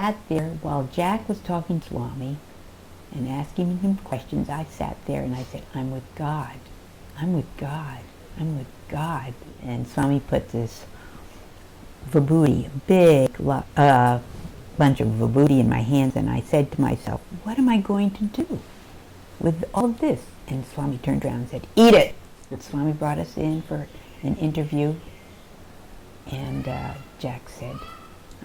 sat there while Jack was talking to Swami and asking him questions. I sat there and I said, I'm with God. I'm with God. I'm with God. And Swami put this vibhuti, a big bunch of vibhuti in my hands, and I said to myself, what am I going to do with all of this? And Swami turned around and said, eat it. Swami brought us in for an interview, and Jack said,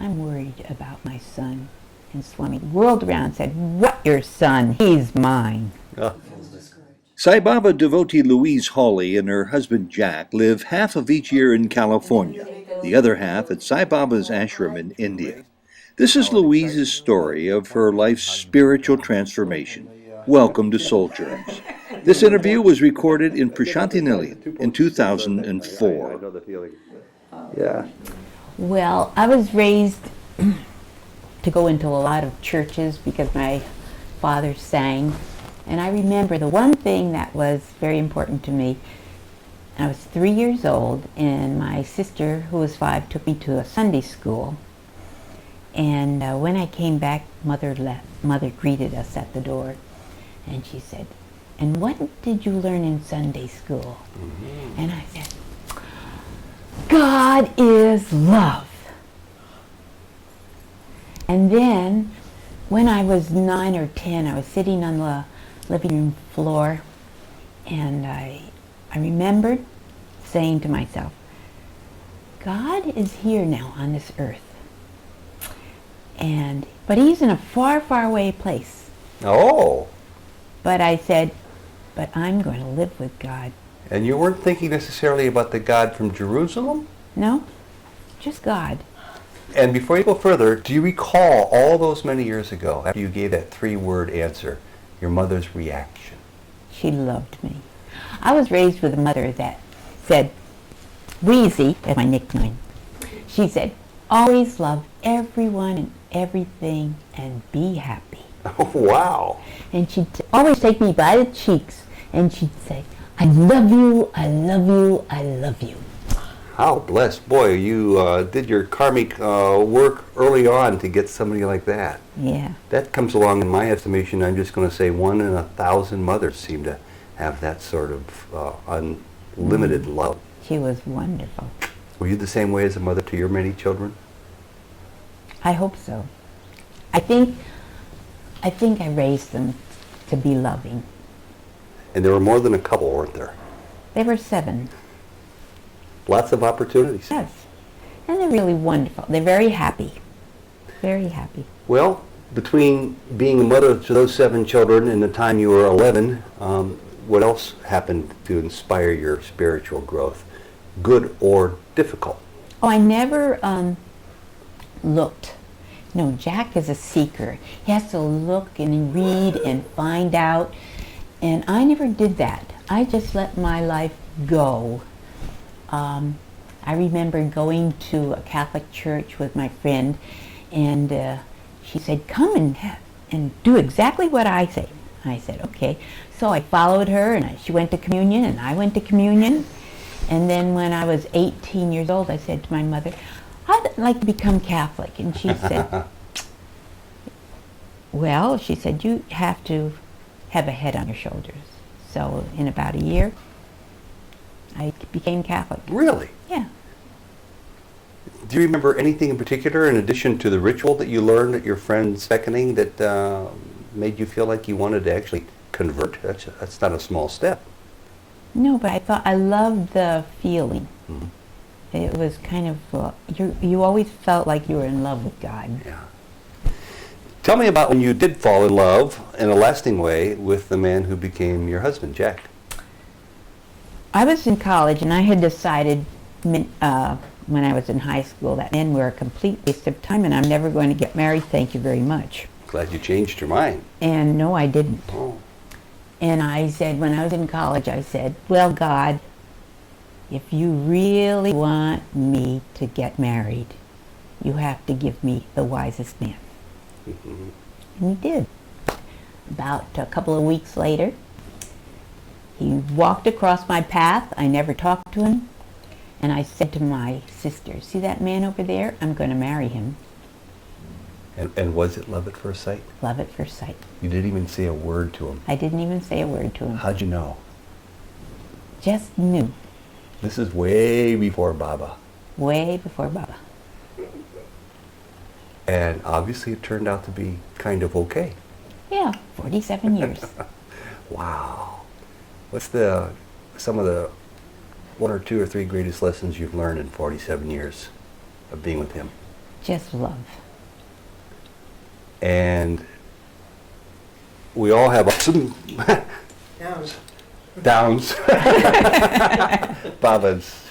I'm worried about my son. And Swami whirled around and said, what, your son? He's mine. Sai Baba devotee Louise Hawley and her husband Jack live half of each year in California, the other half at Sai Baba's ashram in India. This is Louise's story of her life's spiritual transformation. Welcome to Souljourns. This interview was recorded in Prashanti in 2004. Yeah. Well, I was raised to go into a lot of churches because my father sang. And I remember the one thing that was very important to me, I was 3 years old, and my sister, who was 5, took me to a Sunday school. And when I came back, Mother greeted us at the door, and she said, and what did you learn in Sunday school? Mm-hmm. And I said, God is love. And then, when I was 9 or 10, I was sitting on the living room floor, and I remembered saying to myself, God is here now on this earth, but he's in a far, far away place. Oh. But I said, but I'm going to live with God. And you weren't thinking necessarily about the God from Jerusalem? No, just God. And before you go further, do you recall all those many years ago, after you gave that 3-word answer, your mother's reaction? She loved me. I was raised with a mother that said, Weezy, that's my nickname. She said, always love everyone and everything and be happy. Oh, wow. And she'd always take me by the cheeks and she'd say, I love you, I love you, I love you. How blessed. Boy, you did your karmic work early on to get somebody like that. Yeah. That comes along, in my estimation, I'm just going to say 1 in 1,000 mothers seem to have that sort of unlimited love. She was wonderful. Were you the same way as a mother to your many children? I hope so. I think I raised them to be loving. And there were more than a couple, weren't there? There were 7. Lots of opportunities. Yes. And they're really wonderful. They're very happy. Very happy. Well, between being a mother to those 7 children and the time you were 11, what else happened to inspire your spiritual growth, good or difficult? Oh, I never looked. No, Jack is a seeker. He has to look and read and find out. And I never did that. I just let my life go. I remember going to a Catholic church with my friend, and she said, come and do exactly what I say. I said, okay. So I followed her, and she went to communion, and I went to communion. And then when I was 18 years old, I said to my mother, I'd like to become Catholic. And she said, well, she said, you have to have a head on your shoulders. So in about a year, I became Catholic. Really? Yeah. Do you remember anything in particular, in addition to the ritual that you learned at your friend's beckoning, that made you feel like you wanted to actually convert? That's not a small step. No, but I loved the feeling. Mm-hmm. It was kind of, you always felt like you were in love with God. Yeah. Tell me about when you did fall in love in a lasting way with the man who became your husband, Jack. I was in college, and I had decided when I was in high school that men were a complete waste of time, and I'm never going to get married, thank you very much. Glad you changed your mind. And no, I didn't. Oh. And I said, when I was in college, I said, well, God, if you really want me to get married, you have to give me the wisest man. Mm-hmm. And he did. About a couple of weeks later, he walked across my path. I never talked to him. And I said to my sister, see that man over there? I'm going to marry him. And was it love at first sight? Love at first sight. You didn't even say a word to him. I didn't even say a word to him. How'd you know? Just knew. This is way before Baba. Way before Baba. And obviously it turned out to be kind of okay. Yeah, 47 years. Wow. What's some of the 1 or 2 or 3 greatest lessons you've learned in 47 years of being with him? Just love. And we all have ups and downs. Baba's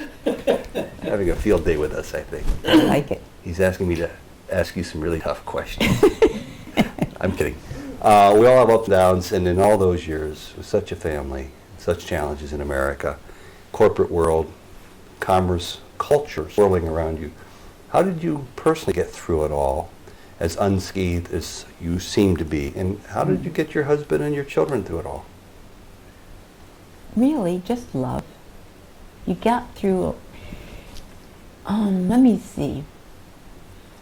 having a field day with us, I think. I like it. He's asking me to ask you some really tough questions. I'm kidding. We all have ups and downs, and in all those years, with such a family, such challenges in America, corporate world, commerce, culture swirling around you, how did you personally get through it all, as unscathed as you seem to be? And how did you get your husband and your children through it all? Really, just love. You got through, let me see.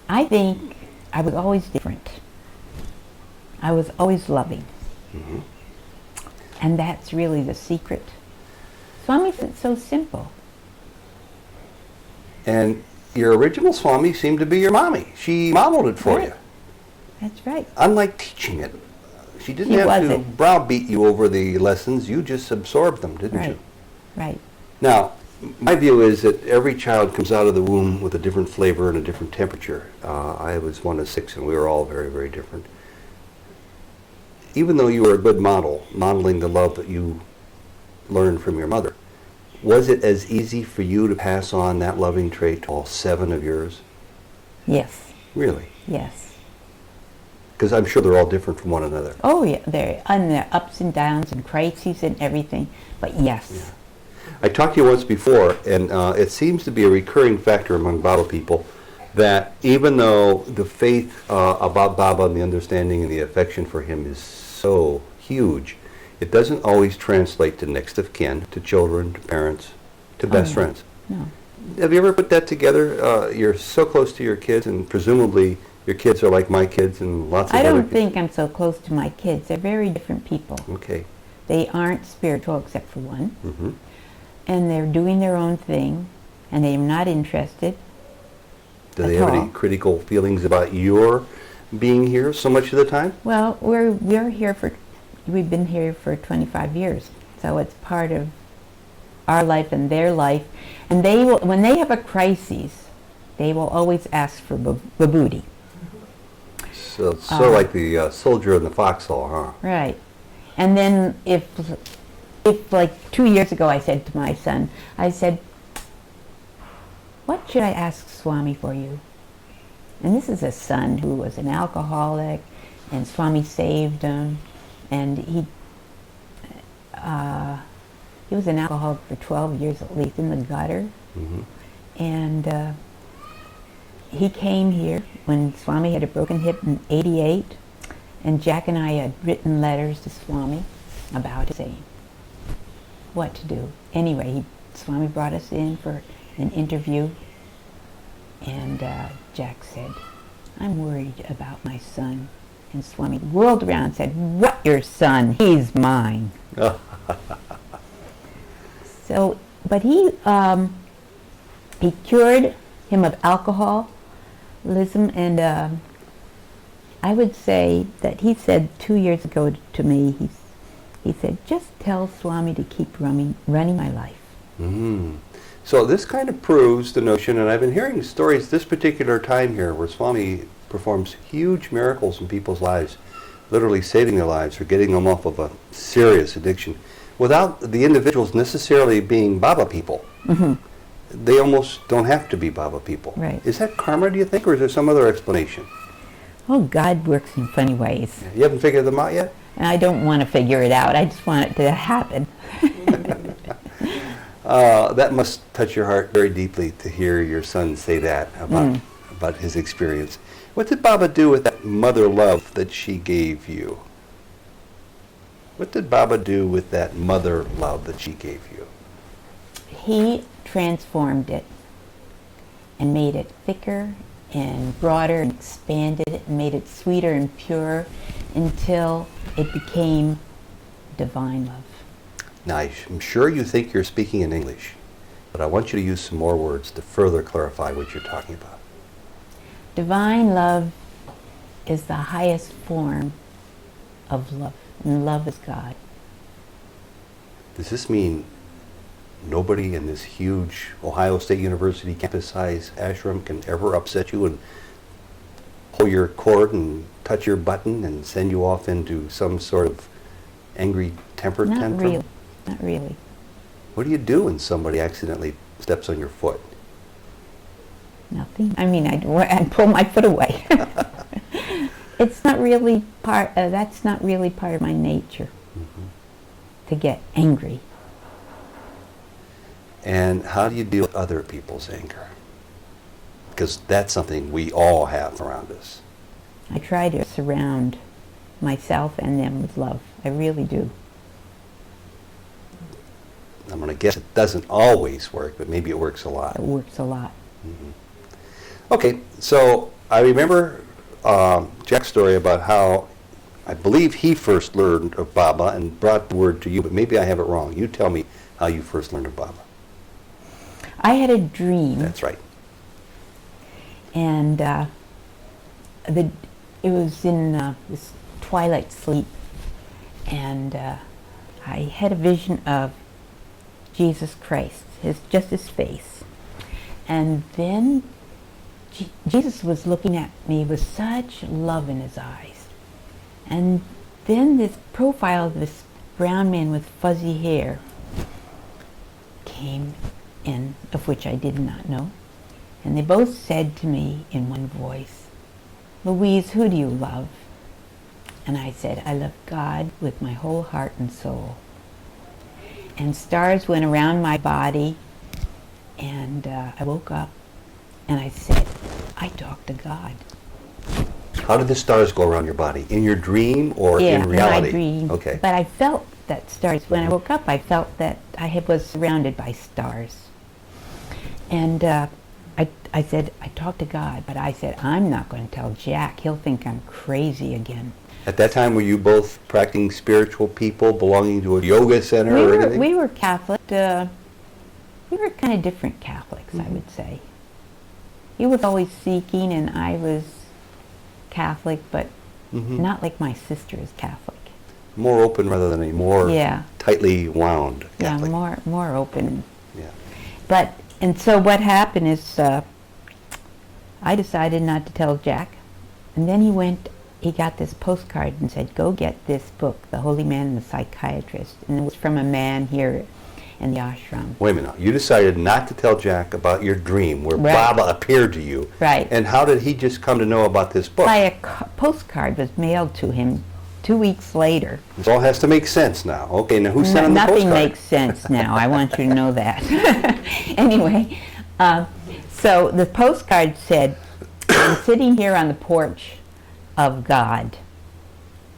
I think I was always different. I was always loving. Mm-hmm. And that's really the secret. Swami said it's so simple. And your original Swami seemed to be your mommy. She modeled it for Right. you. That's right. Unlike teaching it. She didn't She have to wasn't. browbeat you over the lessons. You just absorbed them, didn't Right. you? Right. Now, my view is that every child comes out of the womb with a different flavor and a different temperature. I was one of 6, and we were all very, very different. Even though you were a good model, modeling the love that you learned from your mother, was it as easy for you to pass on that loving trait to all 7 of yours? Yes. Really? Yes. Because I'm sure they're all different from one another. Oh yeah, there are ups and downs and crises and everything. But yes. Yeah. I talked to you once before, and it seems to be a recurring factor among Baba people that even though the faith about Baba and the understanding and the affection for him is so huge, it doesn't always translate to next of kin, to children, to parents, to best no. friends. No. Have you ever put that together? You're so close to your kids, and presumably your kids are like my kids and lots of I other don't kids. think I'm so close to my kids. They're very different people. Okay. They aren't spiritual except for one. Mm-hmm. And they're doing their own thing. And they're not interested. Do they At have all. any critical feelings about your being here so much of the time? Well, we've been here for 25 years. So it's part of our life and their life. And they will, when they have a crisis, they will always ask for vibhuti. So it's sort of like the soldier in the foxhole, huh? Right. And then if like 2 years ago I said to my son, I said, what should I ask Swami for you? And this is a son who was an alcoholic, and Swami saved him, and he was an alcoholic for 12 years at least, in the gutter. Mm-hmm. And he came here when Swami had a broken hip in '88, and Jack and I had written letters to Swami about it, saying what to do. Anyway, Swami brought us in for an interview, and Jack said, I'm worried about my son. And Swami whirled around and said, what, your son? He's mine. So, but he cured him of alcoholism, and I would say that he said 2 years ago to me, he said, just tell Swami to keep running my life. Mm. So this kind of proves the notion, and I've been hearing stories this particular time here where Swami performs huge miracles in people's lives, literally saving their lives or getting them off of a serious addiction, without the individuals necessarily being Baba people. Mm-hmm. They almost don't have to be Baba people. Right. Is that karma, do you think, or is there some other explanation? Oh, God works in funny ways. You haven't figured them out yet? And I don't want to figure it out. I just want it to happen. That must touch your heart very deeply to hear your son say that about his experience. What did Baba do with that mother love that she gave you? What did Baba do with that mother love that she gave you? He transformed it and made it thicker and broader and expanded it and made it sweeter and purer until it became divine love. Now, I'm sure you think you're speaking in English, but I want you to use some more words to further clarify what you're talking about. Divine love is the highest form of love, and love is God. Does this mean nobody in this huge Ohio State University campus-sized ashram can ever upset you and pull your cord and touch your button and send you off into some sort of angry temper tantrum? Not really. Not really. What do you do when somebody accidentally steps on your foot? Nothing. I mean, I'd pull my foot away. It's not really part. That's not really part of my nature. To get angry. And how do you deal with other people's anger? Because that's something we all have around us. I try to surround myself and them with love. I really do. I'm going to guess it doesn't always work, but maybe it works a lot. It works a lot. Okay, so I remember Jack's story about how I believe he first learned of Baba and brought the word to you, but maybe I have it wrong. You tell me how you first learned of Baba. I had a dream. That's right. And it was in this twilight sleep, and I had a vision of Jesus Christ, just his face. And then Jesus was looking at me with such love in his eyes. And then this profile of this brown man with fuzzy hair came in, of which I did not know. And they both said to me in one voice, "Louise, who do you love?" And I said, "I love God with my whole heart and soul." And stars went around my body, and I woke up, and I said, "I talked to God." How did the stars go around your body? In your dream or in reality? Yeah, in my dream. Okay. But I felt that stars. When I woke up, I felt that I was surrounded by stars. And I said, "I talked to God," but I said, "I'm not going to tell Jack. He'll think I'm crazy again." At that time, were you both practicing spiritual people belonging to a yoga center or anything? We were Catholic. We were kind of different Catholics, I would say. He was always seeking, and I was Catholic, but not like my sister is Catholic. More open rather than a more Yeah. tightly wound Catholic. Yeah, more open. Yeah. And so what happened is I decided not to tell Jack, and then he got this postcard and said, "Go get this book, The Holy Man and the Psychiatrist," and it was from a man here in the ashram. Wait a minute. You decided not to tell Jack about your dream where Right. Baba appeared to you. Right. And how did he just come to know about this book? By a postcard was mailed to him 2 weeks later. This all has to make sense now. Okay, now who sent him the postcard? Nothing makes sense now. I want you to know that. Anyway, so the postcard said, "I'm sitting here on the porch of God.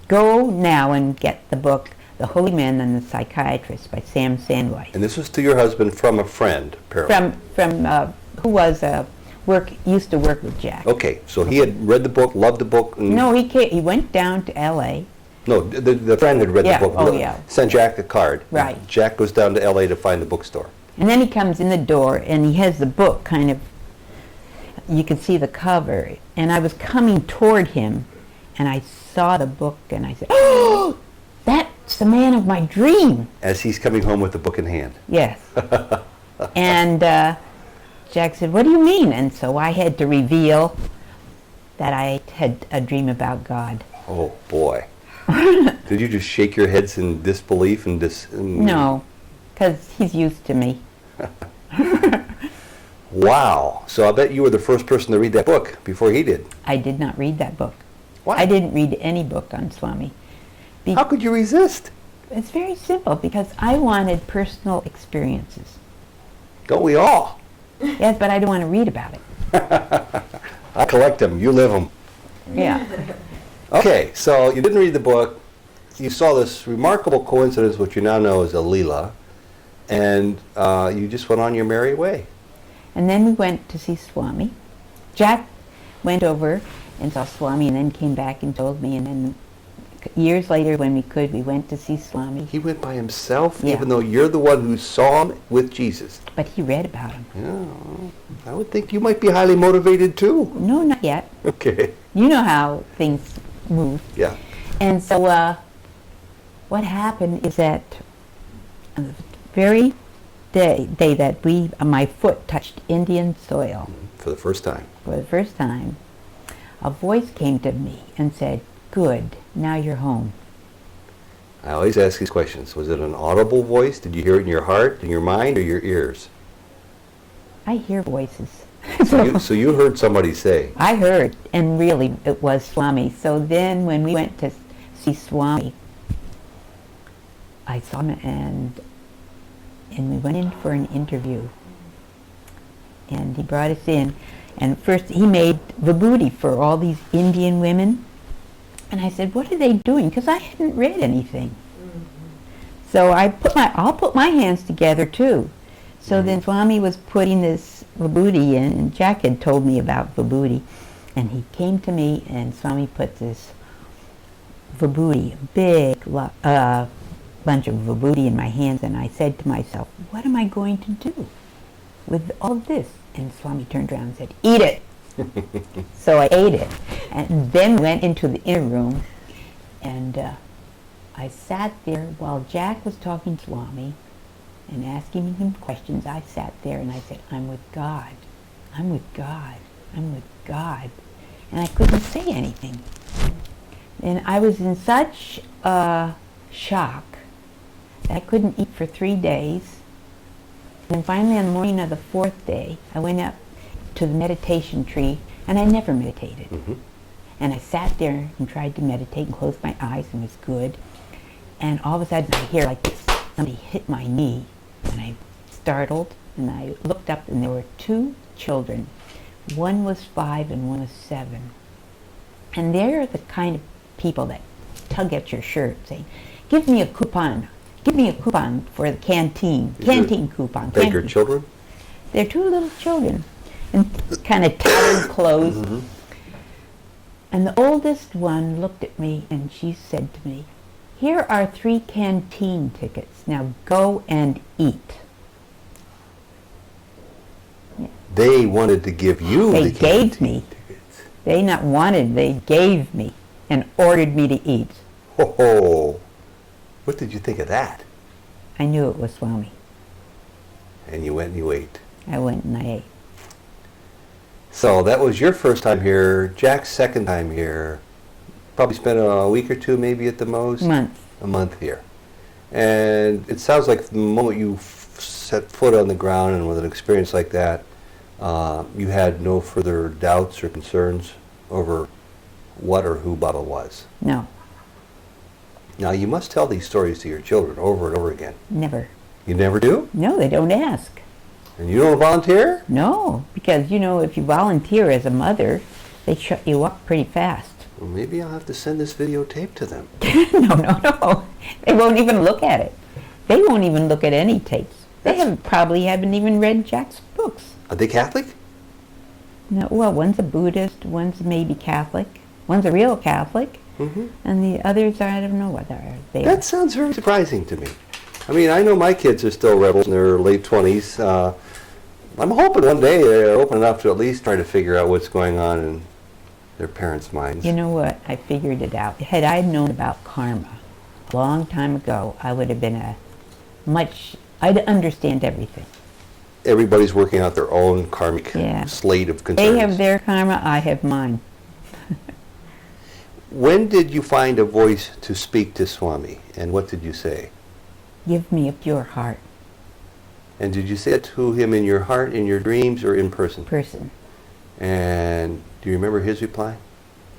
Go now and get the book, The Holy Man and the Psychiatrist" by Sam Sandweiss. And this was to your husband from a friend, apparently. From who was used to work with Jack. Okay, so he had read the book, loved the book. And No, he went down to L.A. No, the friend had read Yeah, the book. oh, yeah. Sent Jack a card. Right. Jack goes down to L.A. to find the bookstore. And then he comes in the door and he has the book kind of, you can see the cover. And I was coming toward him and I saw the book and I said, "Oh, that's the man of my dream." As he's coming home with the book in hand. Yes. And Jack said, "What do you mean?" And so I had to reveal that I had a dream about God. Oh, boy. Did you just shake your heads in disbelief and No, because he's used to me. Wow. So I bet you were the first person to read that book before he did. I did not read that book. Why? I didn't read any book on Swami. How could you resist? It's very simple, because I wanted personal experiences. Don't we all? Yes, but I don't want to read about it. I collect them. You live them. Yeah. Okay, so you didn't read the book. You saw this remarkable coincidence, which you now know as a Leela, and you just went on your merry way. And then we went to see Swami. Jack went over and saw Swami and then came back and told me, and then years later when we could, we went to see Swami. He went by himself, Yeah. even though you're the one who saw him with Jesus. But he read about him. Yeah, I would think you might be highly motivated too. No, not yet. Okay. You know how things move. Yeah. And so what happened is that on the very day that my foot touched Indian soil For the first time. for the first time, a voice came to me and said, "Good, now you're home." I always ask these questions. Was it an audible voice? Did you hear it in your heart, in your mind, or your ears? I hear voices. So you heard somebody say. I heard, and really it was Swami. So then when we went to see Swami, I saw him and we went in for an interview. And he brought us in, and first he made vibhuti for all these Indian women. And I said, "What are they doing?" Because I hadn't read anything. So I'll put my hands together too. So then Swami was putting this vibhuti in, and Jack had told me about vibhuti, and he came to me, and Swami put this vibhuti, a big bunch of vibhuti in my hands, and I said to myself, "What am I going to do with all of this?" And Swami turned around and said, "Eat it." So I ate it, and then went into the inner room, and I sat there while Jack was talking to Swami and asking him questions. I sat there and I said, "I'm with God. I'm with God. I'm with God." And I couldn't say anything. And I was in such shock that I couldn't eat for 3 days. And then finally on the morning of the 4th day, I went up to the meditation tree, and I never meditated. And I sat there and tried to meditate and closed my eyes, and it was good. And all of a sudden I hear like this, somebody hit my knee, and I startled, and I looked up, and there were 2 children. One was 5 and one was 7. And they're the kind of people that tug at your shirt saying, "Give me a coupon. Give me a coupon for the canteen. Canteen coupon." Beggar children? They're 2 little children in kind of tattered clothes. And the oldest one looked at me and she said to me, "Here are 3 canteen tickets. Now go and eat." They wanted to give you They the gave canteen me. tickets. They not wanted, they gave me and ordered me to eat. Ho. What did you think of that? I knew it was Swami. And you went and you ate. I went and I ate. So that was your first time here. Jack's second time here. Probably spent a week or 2 maybe at the most. A month here. And it sounds like the moment you set foot on the ground and with an experience like that, you had no further doubts or concerns over what or who Baba was. No, Now you must tell these stories to your children over and over again. never. You never do? No, they don't ask. And you don't volunteer? No, because, you know, if you volunteer as a mother, they shut you up pretty fast. Well, maybe I'll have to send this videotape to them. No. They won't even look at it. They won't even look at any tapes. They probably haven't even read Jack's books. Are they Catholic? No, well, one's a Buddhist, one's maybe Catholic, one's a real Catholic, and the others, I don't know what they are. That sounds very surprising to me. I mean, I know my kids are still rebels in their late 20s. I'm hoping one day they're open enough to at least try to figure out what's going on in their parents' minds. You know what? I figured it out. Had I known about karma a long time ago, I would have been I'd understand everything. Everybody's working out their own karmic slate of concerns. They have their karma, I have mine. When did you find a voice to speak to Swami, and what did you say? Give me a pure heart. And did you say it to him in your heart, in your dreams, or in person? Person. And do you remember his reply?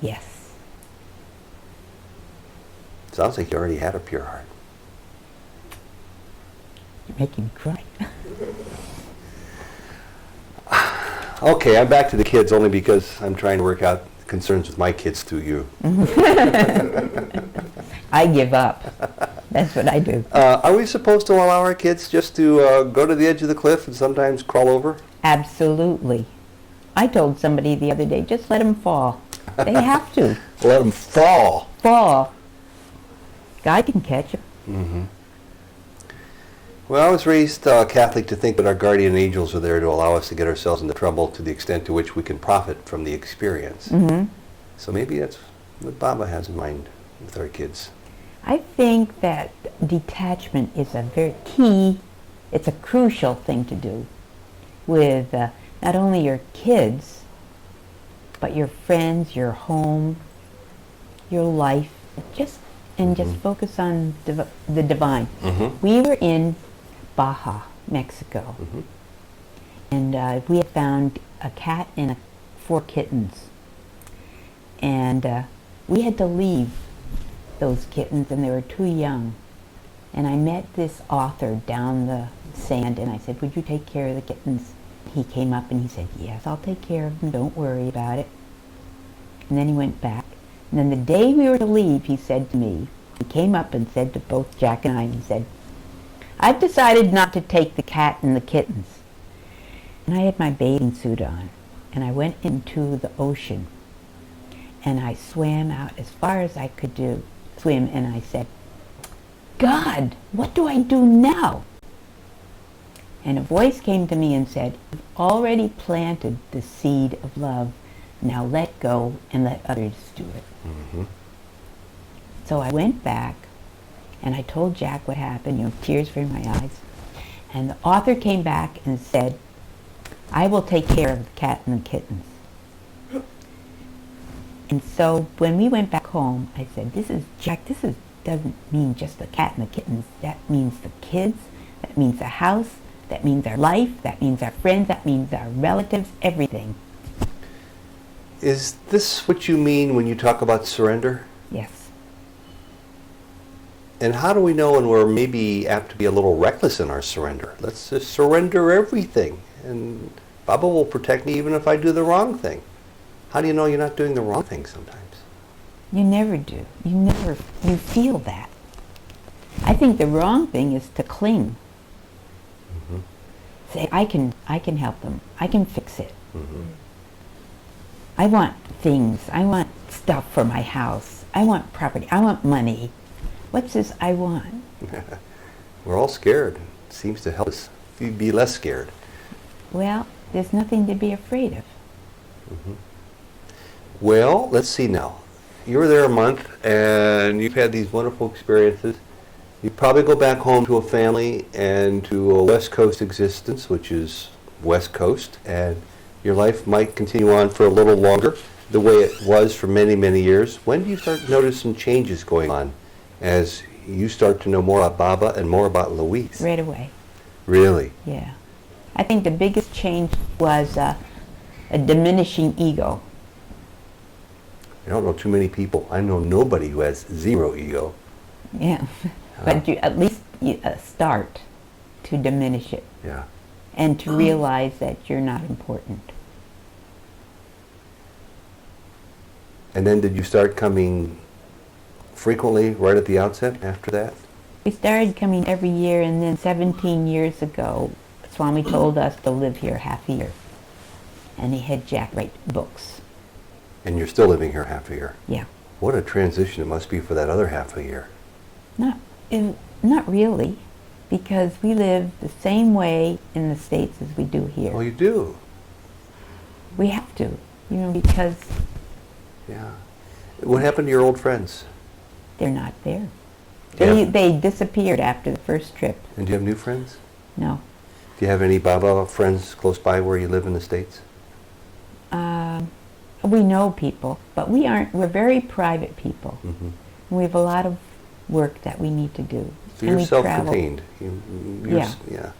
Yes. Sounds like you already had a pure heart. You're making me cry. Okay, I'm back to the kids only because I'm trying to work out concerns with my kids through you. I give up. That's what I do. Are we supposed to allow our kids just to go to the edge of the cliff and sometimes crawl over? Absolutely. I told somebody the other day, just let them fall. They have to. Let them fall. Fall. God can catch them. Mm-hmm. Well, I was raised Catholic to think that our guardian angels are there to allow us to get ourselves into trouble to the extent to which we can profit from the experience. Mm-hmm. So maybe that's what Baba has in mind with our kids. I think that detachment is a very key, it's a crucial thing to do with not only your kids, but your friends, your home, your life, just focus on the divine. Mm-hmm. We were in Baja, Mexico, Mm-hmm. and we had found a cat and 4 kittens, and we had to leave those kittens, and they were too young. And I met this author down the sand, and I said, would you take care of the kittens? He came up and he said, yes, I'll take care of them, don't worry about it. And then he went back. And then the day we were to leave, he said to me, he came up and said to both Jack and I, and he said, I've decided not to take the cat and the kittens. And I had my bathing suit on, and I went into the ocean, and I swam out as far as I could swim, and I said, God, what do I do now? And a voice came to me and said, you've already planted the seed of love. Now let go and let others do it. Mm-hmm. So I went back, and I told Jack what happened, tears were in my eyes. And the author came back and said, I will take care of the cat and the kittens. And so when we went back home, I said, Jack, doesn't mean just the cat and the kittens. That means the kids, that means the house, that means our life, that means our friends, that means our relatives, everything. Is this what you mean when you talk about surrender? Yes. And how do we know when we're maybe apt to be a little reckless in our surrender? Let's just surrender everything, and Baba will protect me even if I do the wrong thing. How do you know you're not doing the wrong thing sometimes? You never do. You feel that. I think the wrong thing is to cling. Mm-hmm. Say, I can help them. I can fix it. Mm-hmm. I want things. I want stuff for my house. I want property. I want money. What's this I want? We're all scared. It seems to help us be less scared. Well, there's nothing to be afraid of. Mm-hmm. Well, let's see now. You were there a month, and you've had these wonderful experiences. You probably go back home to a family and to a West Coast existence, which is West Coast, and your life might continue on for a little longer, the way it was for many, many years. When do you start to notice some changes going on as you start to know more about Baba and more about Louise? Right away. Really? Yeah. I think the biggest change was a diminishing ego. I don't know too many people. I know nobody who has zero ego. Yeah. But you at least start to diminish it. Yeah. And to realize that you're not important. And then did you start coming frequently right at the outset after that? We started coming every year, and then 17 years ago, Swami told us to live here half a year. And he had Jack write books. And you're still living here half a year. Yeah. What a transition it must be for that other half a year. Not really, because we live the same way in the States as we do here. Oh, you do? We have to, because Yeah. What happened to your old friends? they're not there. Yeah. They disappeared after the first trip. And do you have new friends? No. Do you have any Baba friends close by where you live in the States? We know people, but we're very private people. Mm-hmm. We have a lot of work that we need to do. So And you're we self-contained. Yeah. Yeah.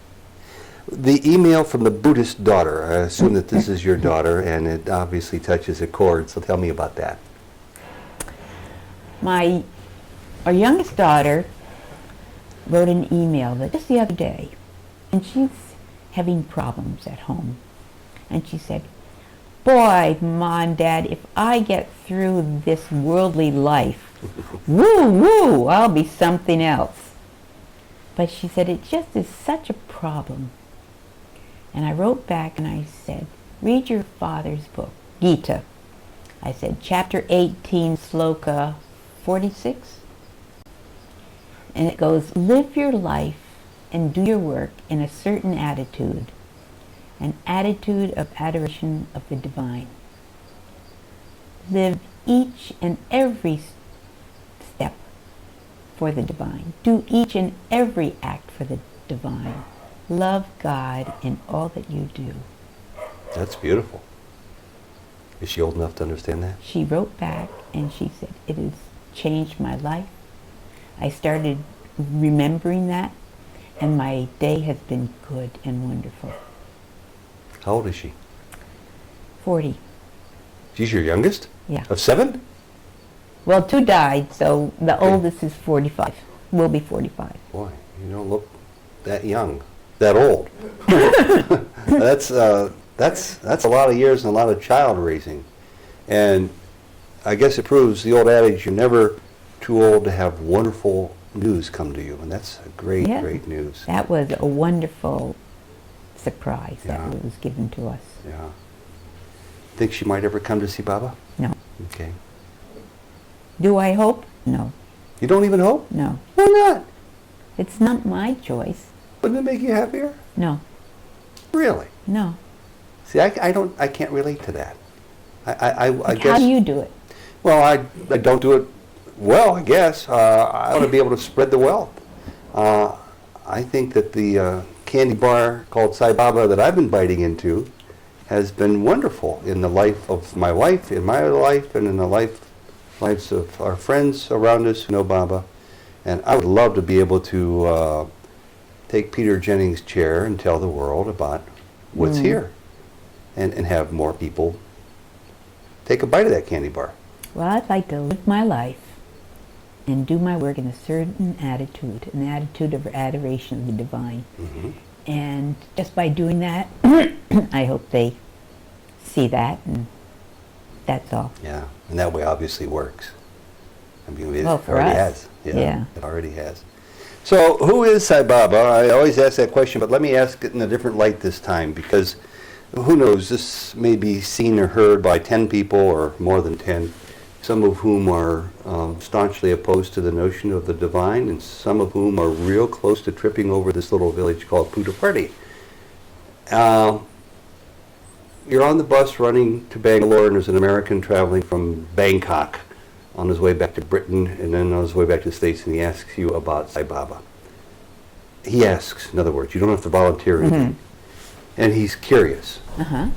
The email from the Buddhist daughter, I assume that this is your daughter, and it obviously touches a chord, so tell me about that. Our youngest daughter wrote an email just the other day, and she's having problems at home. And she said, boy, Mom, Dad, if I get through this worldly life, woo, I'll be something else. But she said, it just is such a problem. And I wrote back and I said, read your father's book, Gita. I said, chapter 18, sloka 46. And it goes, live your life and do your work in a certain attitude, an attitude of adoration of the divine. Live each and every step for the divine. Do each and every act for the divine. Love God in all that you do. That's beautiful. Is she old enough to understand that? She wrote back and she said, it has changed my life. I started remembering that, and my day has been good and wonderful. How old is she? 40. She's your youngest? Yeah. Of 7? Well, 2 died, so the Okay. oldest is 45. Will be 45. Boy, you don't look that young, that old. That's a lot of years and a lot of child raising. And I guess it proves the old adage, you're never too old to have wonderful news come to you. And that's a great, Yeah. great news. That was a wonderful surprise Yeah. that was given to us. Yeah. Think she might ever come to see Baba? No. Okay. Do I hope? No. You don't even hope? No. Why not? It's not my choice. Wouldn't it make you happier? No. Really? No. See, I can't relate to that. I Like, guess. how do you do it? Well, I don't do it well, I guess. I want to be able to spread the wealth. I think that the candy bar called Sai Baba that I've been biting into has been wonderful in the life of my wife, in my life, and in the lives of our friends around us who know Baba. And I would love to be able to take Peter Jennings' chair and tell the world about what's here, and have more people take a bite of that candy bar. Well, I'd like to live my life and do my work in a certain attitude, an attitude of adoration of the divine. Mm-hmm. And just by doing that, I hope they see that, and that's all. Yeah, and that way obviously works. I mean, it Well, for already us, has. yeah. It already has. So, who is Sai Baba? I always ask that question, but let me ask it in a different light this time, because who knows, this may be seen or heard by 10 people or more than 10, some of whom are staunchly opposed to the notion of the divine, and some of whom are real close to tripping over this little village called Puttaparthi. You're on the bus running to Bangalore, and there's an American traveling from Bangkok on his way back to Britain, and then on his way back to the States, and he asks you about Sai Baba. He asks, in other words, you don't have to volunteer anything. And he's curious. Uh-huh.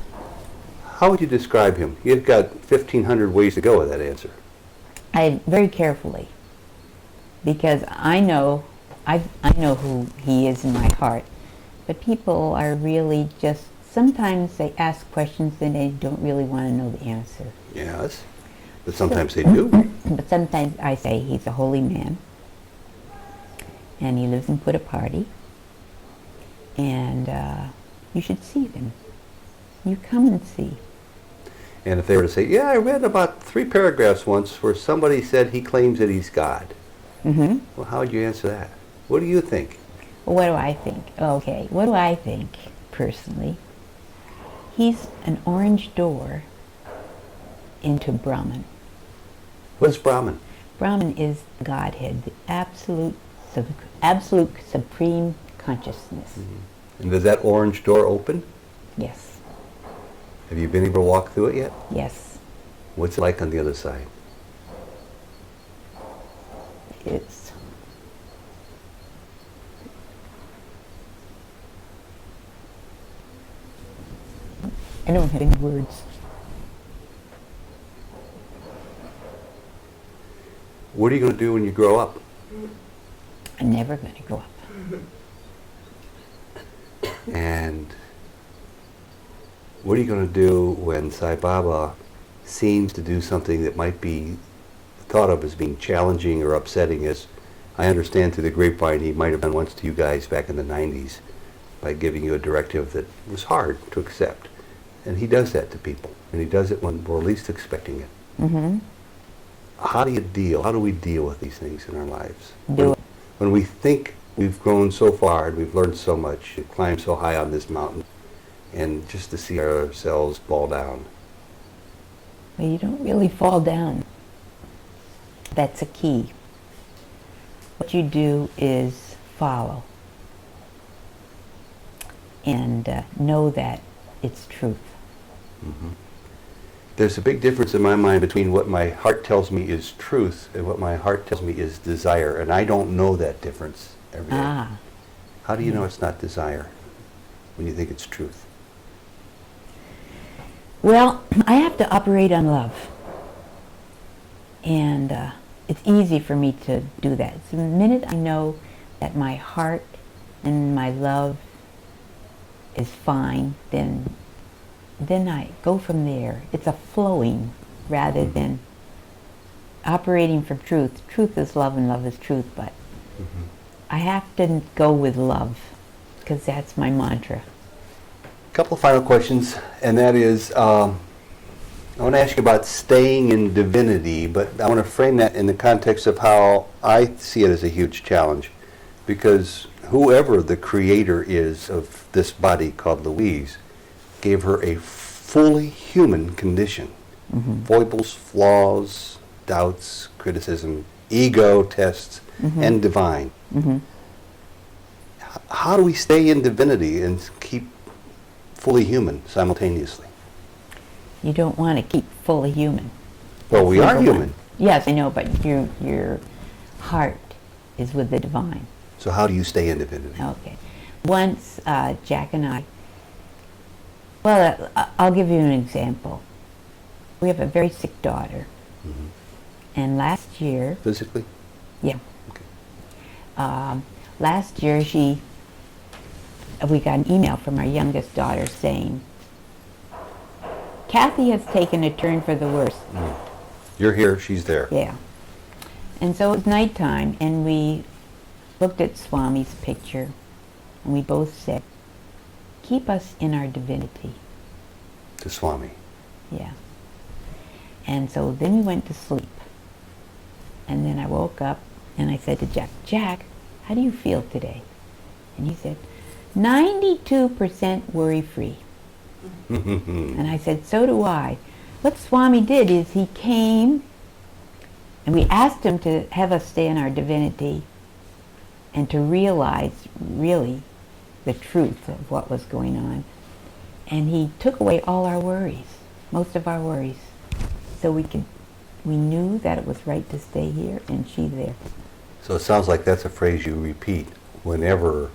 How would you describe him? You've got 1,500 ways to go with that answer. Very carefully, because I know who he is in my heart, but people are really just, sometimes they ask questions and they don't really want to know the answer. Yes, but sometimes they do. But sometimes I say he's a holy man, and he lives in Puttaparthi, and you should see him. You come and see. And if they were to say, yeah, I read about 3 paragraphs once where somebody said he claims that he's God. Mm-hmm. Well, how would you answer that? What do you think? Well, what do I think? Okay, what do I think, personally? He's an orange door into Brahman. What's Brahman? Brahman is Godhead, the absolute supreme consciousness. And does that orange door open? Yes, Have you been able to walk through it yet? yes. What's it like on the other side? It's I don't have any words. What are you going to do when you grow up? I'm never going to grow up. And what are you going to do when Sai Baba seems to do something that might be thought of as being challenging or upsetting? As I understand through the grapevine, he might have done once to you guys back in the 90s by giving you a directive that was hard to accept. And he does that to people, and he does it when we're least expecting it. Mm-hmm. How do we deal with these things in our lives? Do it. When we think we've grown so far and we've learned so much and climbed so high on this mountain, and just to see ourselves fall down. Well, you don't really fall down. That's a key. What you do is follow and know that it's truth. Mm-hmm. There's a big difference in my mind between what my heart tells me is truth and what my heart tells me is desire, and I don't know that difference every day. Ah. How do you know it's not desire when you think it's truth? Well, I have to operate on love. And it's easy for me to do that. So the minute I know that my heart and my love is fine, then I go from there. It's a flowing rather than operating from truth. Truth is love and love is truth, but I have to go with love because that's my mantra. A couple of final questions, and that is, I want to ask you about staying in divinity, but I want to frame that in the context of how I see it as a huge challenge, because whoever the creator is of this body called Louise gave her a fully human condition. Foibles, flaws, doubts, criticism, ego tests, and divine. How do we stay in divinity and keep fully human simultaneously? You don't want to keep fully human. Well, we are human. Yes, I know, but your heart is with the divine. So how do you stay in divinity? Okay. Once Jack and I, well, I'll give you an example. We have a very sick daughter. And last year, Physically? yeah, Okay. last year we got an email from our youngest daughter saying, Kathy has taken a turn for the worse. You're here, she's there. Yeah. And so it was nighttime, and we looked at Swami's picture, and we both said, keep us in our divinity. To Swami. Yeah. And so then we went to sleep. And then I woke up, and I said to Jack, Jack, how do you feel today? And he said, 92% worry-free. And I said, so do I. What Swami did is he came, and we asked him to have us stay in our divinity and to realize really the truth of what was going on. And he took away all our worries, most of our worries, so we knew that it was right to stay here and she's there. So it sounds like that's a phrase you repeat whenever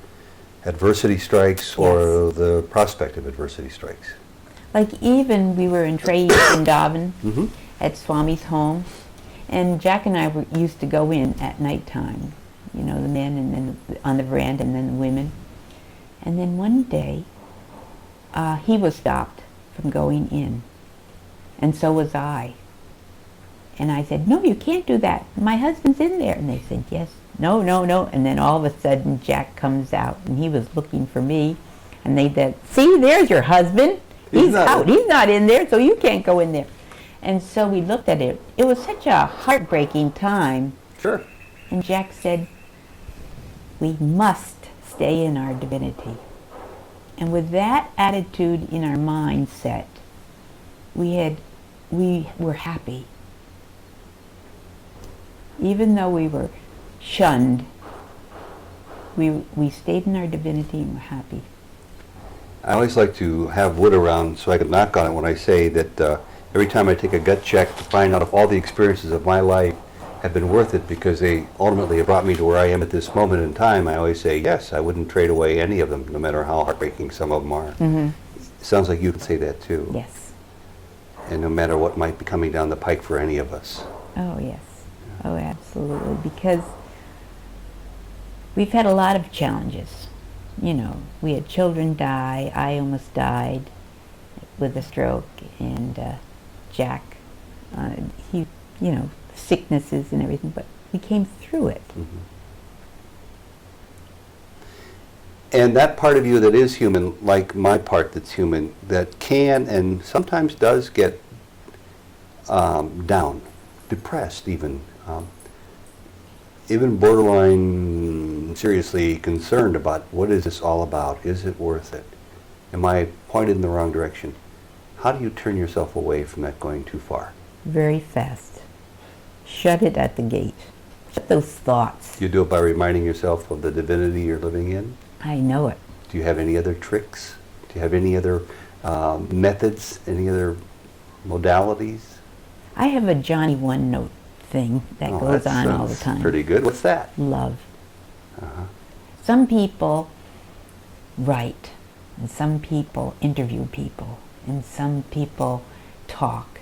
adversity strikes or the prospect of adversity strikes. Like even we were in Trey Vrindavan at Swami's home, and Jack and I used to go in at nighttime, you know, the men and then on the veranda and then the women. And then one day, he was stopped from going in, and so was I. And I said, no, you can't do that. My husband's in there. And they said, yes. No, no, no. And then all of a sudden, Jack comes out, and he was looking for me. And they said, see, there's your husband. He's out. He's not in there, so you can't go in there. And so we looked at it. It was such a heartbreaking time. Sure. And Jack said, we must stay in our divinity. And with that attitude in our mindset, we were happy. Even though we were shunned, we stayed in our divinity and were happy. I always like to have wood around so I can knock on it when I say that every time I take a gut check to find out if all the experiences of my life have been worth it because they ultimately have brought me to where I am at this moment in time, I always say, yes, I wouldn't trade away any of them, no matter how heartbreaking some of them are. Sounds like you could say that too. Yes. And no matter what might be coming down the pike for any of us. Oh, yes. Oh, absolutely. Because we've had a lot of challenges. You know, we had children die. I almost died with a stroke. And Jack, he, you know, sicknesses and everything. But we came through it. And that part of you that is human, like my part that's human, that can and sometimes does get down, depressed even borderline seriously concerned about what is this all about? Is it worth it? Am I pointed in the wrong direction? How do you turn yourself away from that going too far? Very fast. Shut it at the gate. Shut those thoughts. You do it by reminding yourself of the divinity you're living in? I know it. Do you have any other tricks? Do you have any other methods, any other modalities? I have a Johnny One Note thing that Oh, goes that on all the sounds time. pretty good. What's that? Love. Uh-huh. Some people write, and some people interview people, and some people talk.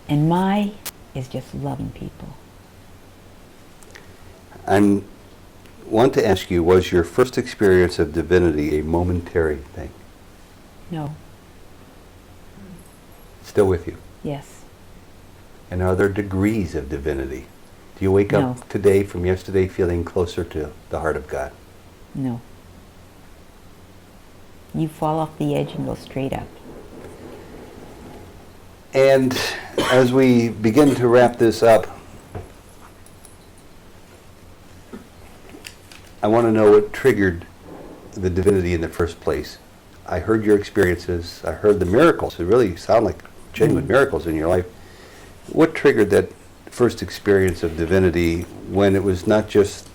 And my is just loving people. I want to ask you, was your first experience of divinity a momentary thing? No. Still with you? Yes. And are there degrees of divinity? Do you wake No. up today from yesterday feeling closer to the heart of God? No. You fall off the edge and go straight up. And as we begin to wrap this up, I want to know what triggered the divinity in the first place. I heard your experiences. I heard the miracles. It really sound like genuine miracles in your life. What triggered that first experience of divinity when it was not just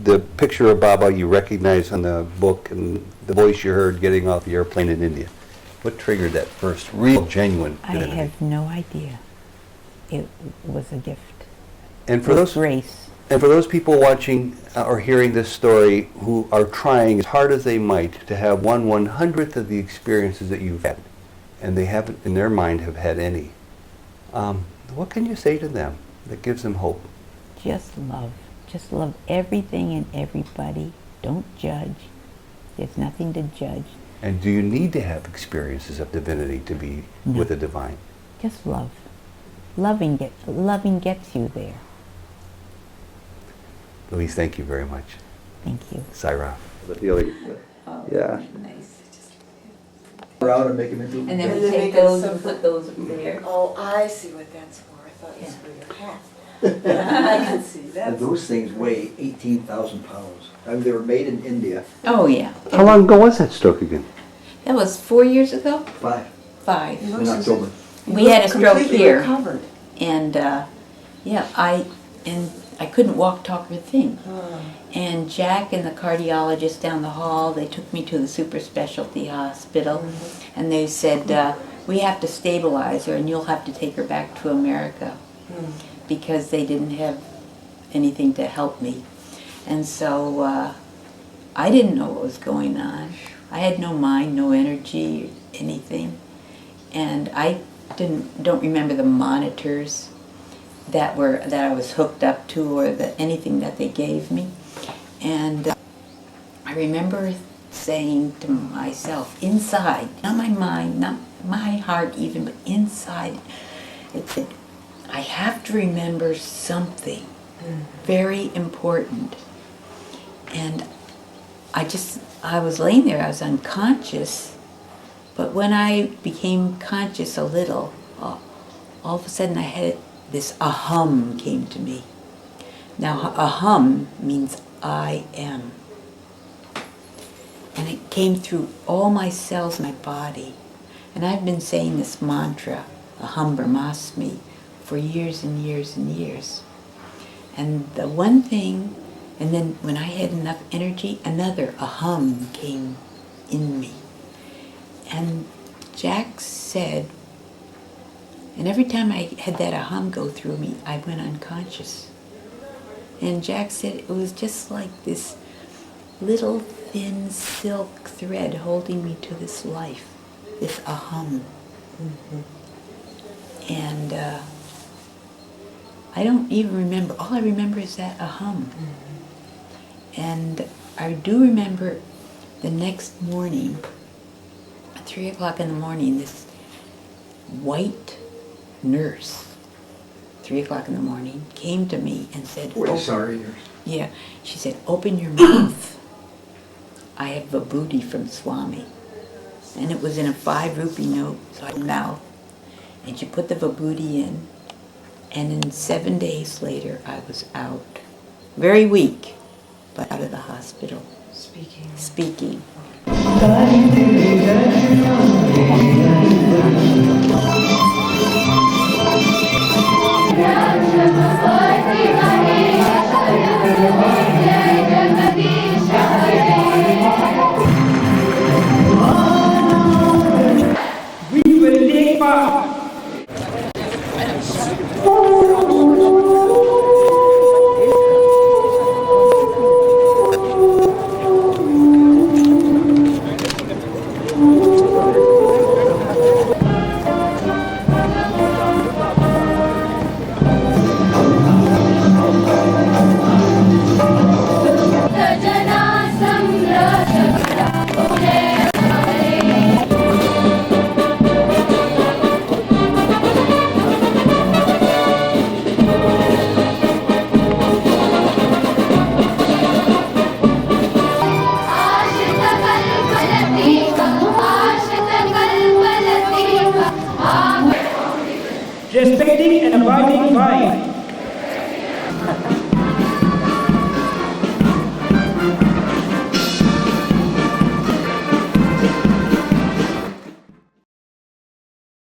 the picture of Baba you recognized on the book and the voice you heard getting off the airplane in India? What triggered that first real, genuine divinity? I have no idea. It was a gift. And for With those grace. And for those people watching or hearing this story who are trying as hard as they might to have 1/100th of the experiences that you've had, and they haven't in their mind have had any, what can you say to them that gives them hope? Just love. Just love everything and everybody. Don't judge. There's nothing to judge. And do you need to have experiences of divinity to be No. with the divine? Just love. Loving gets you there. Louise, thank you very much. Thank you. Saira. The feeling. Yeah. Nice. Around and make them into. And then we And then take make it those so and put those up there. Oh, I see what that's for. I thought it was for your hat. I can see And that. those things weigh 18,000 pounds. I mean, they were made in India. Oh, yeah. How long ago was that stroke again? That was 4 years ago? 5 5. in October. We had a stroke Completely here. recovered. And, yeah, I couldn't walk, talk, or think. And Jack and the cardiologist down the hall, they took me to the super specialty hospital, and they said, we have to stabilize her and you'll have to take her back to America, because they didn't have anything to help me. And so I didn't know what was going on. I had no mind, no energy, anything. And I don't remember the monitors that I was hooked up to, or anything that they gave me. And I remember saying to myself, inside, not my mind, not my heart even, but inside, it said, I have to remember something very important. And I was laying there, I was unconscious, but when I became conscious a little, all of a sudden I had this hum came to me. Now, a hum means I am. And it came through all my cells, my body. And I've been saying this mantra, aham brahmasmi, for years and years and years. And the one thing, and then when I had enough energy, another aham came in me. And Jack said, and every time I had that aham go through me, I went unconscious. And Jack said it was just like this little thin silk thread holding me to this life, this aham. And I don't even remember, all I remember is that aham. And I do remember the next morning, at 3 o'clock in the morning, this white nurse, 3 o'clock in the morning, came to me and said, Wait, sorry. yeah, she said, open your mouth. I have vibhuti from Swami. And it was in a 5 rupee note, so I opened my mouth. And she put the vibhuti in, and in 7 days later, I was out. Very weak, but out of the hospital. Speaking. Speaking. Respecting and abiding by